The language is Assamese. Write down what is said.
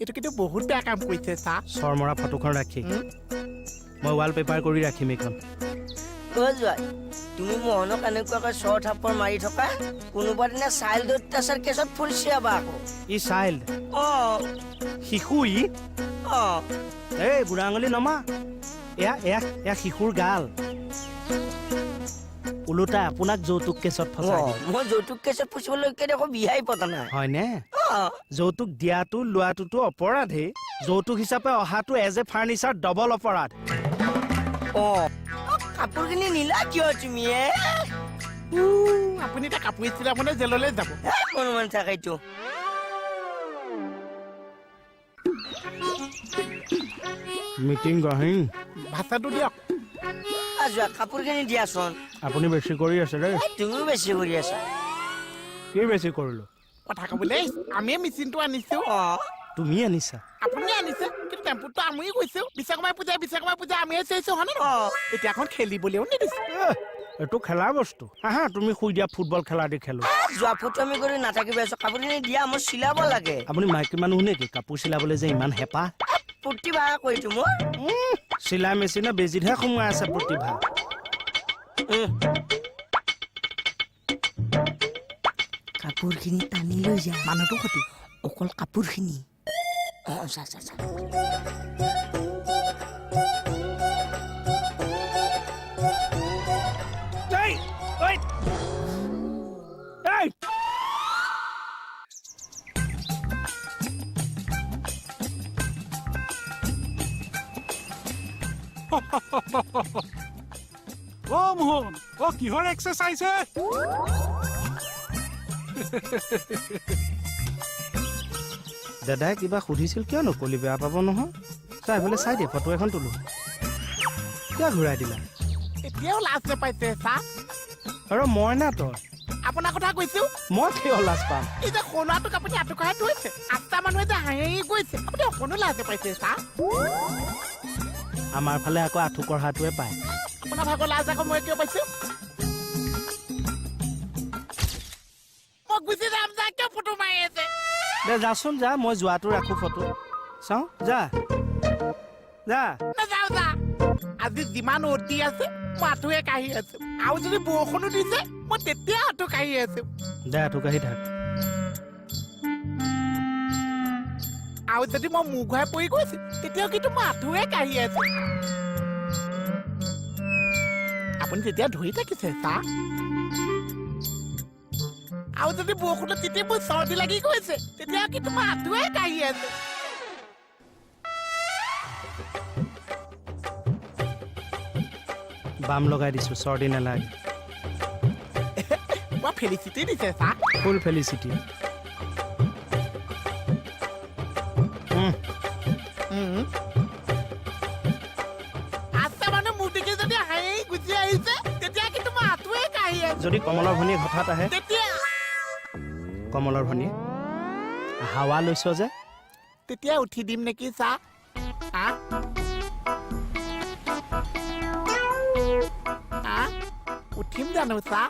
এইটো কিন্তু বহুত বেয়া কাম কৰিছে চা চৰমৰা ফটোখন ৰাখি মই ৱালপেপাৰ কৰি ৰাখিম এইখন যোৱা তুমি মোহনক এনেকুৱাকৈ চৰ থাপ্পৰ মাৰি থকা কোনোবা দিনা চাইল্ড অত্যাচাৰ কেছত ফুলচিয়াবা আকৌ ই চাইল্ড শিশু ই এই বুঢ়া আঙুলি নমা এয়া এয়া এয়া শিশুৰ গাল ওলোটা আপোনাক যৌতুক কেছত ফচাই মই যৌতুক কেছত ফুচিবলৈকে দেখো বিহাই পতা নাই হয়নে যৌতুক দিয়াটো লোৱাটোতো অপৰাধেই যৌতুক হিচাপে অহাটো এজ এ ফাৰ্নিচাৰ ডবল অপৰাধ কাপোৰখিনি নিলা কিয় তুমি আপুনি এতিয়া কাপোৰ ইস্ত্ৰি মানে জেললৈ যাব অনুমান থাকাইতো মিটিং গহিং ভাষাটো দিয়ক যোৱা কাপোৰখিনি দিয়াচোন আপুনি বেছি কৰি আছে দেই তুমিও বেছি কৰি আছা কি বেছি কৰিলো কথা ক'বলৈ আমিয়ে মেচিনটো আনিছো তুমি আনিছা আপুনি আনিছে কিন্তু টেম্পুটো আমিয়ে গৈছো বিশ্বকৰ্মা পূজা আমিয়ে চাইছো হয় ন এতিয়া এখন খেলিবলৈও নিদিছো এইটো খেলাৰ বস্তু হা তুমি শুই দিয়া ফুটবল খেলা দি খেলো যোৱা ফটো আমি কৰি নাথাকিব আছো কাপোৰখিনি দিয়া মই চিলাব লাগে আপুনি মাইকী মানুহ নেকি কাপোৰ চিলাবলৈ যে ইমান হেঁপাহ প্ৰতিভা কৰিছো মোৰ চিলাই মেচিনে বেজিতহে সোমাই আছে প্ৰতিভা কাপোৰখিনি টানি লৈ যা মানুহটো সতি অকল কাপোৰখিনি মোহন কিহৰ এক্সাৰচাইজ দাদাই কিবা সুধিছিল কিয় নকলি বেয়া পাব নহয় চাই বোলে চাই দিয়ে ফটো এখন তোলো কিয় ঘূৰাই দিলা এতিয়াও লাজ নাপাইছে চা আৰু মই না তই আপোনাৰ কথা কৈছো মই কিয় লাজ পাম এই যে সৰুটোক আপুনি আঁঠুকঢ়াই থৈছে 8টা মানুহে যে হাঁহি গৈছে আপুনি অকণো লাজ নাপাইছে চা আমাৰ ফালে আকৌ আঁঠু কঢ়াটোৱে পায় আপোনাৰ ভাগৰ লাজ আকৌ মই কিয় পাইছো মই গুচি যাম যা কিয় ফটো মাৰি আছে দে যাচোন যা মই যোৱাটো ৰাখো ফটো চাওঁ যা যা নাযাওঁ যা আজি যিমান অতি আছে মই আঁঠুৱে কাঢ়ি আছো আৰু যদি বৰষুণো দিছে মই তেতিয়া আঁঠু কাঢ়ি আছো দে আঁঠু কাঢ়ি থাক আৰু যদি মই মুখ ঘূৰাই পৰি গৈছো তেতিয়াও কিন্তু মই আঁঠুৱে কাঢ়ি আছো আপুনি তেতিয়া ধৰি থাকিছে চা আৰু যদি বৰষুণত তেতিয়া মোৰ চৰ্দি লাগি গৈছে তেতিয়াও কিন্তু মই আঁঠুৱে কাঢ়ি আছো বাম লগাই দিছো চৰ্দি নালাগে মই ফেলিচিটি দিছে চা ফুল ফেলিচিটি যদি কমলৰ ভনীয়ে হঠাৎ আহে কমলৰ ভনীয়ে হাৱা লৈছ যে তেতিয়া উঠি দিম নেকি চা উঠিম জানো চা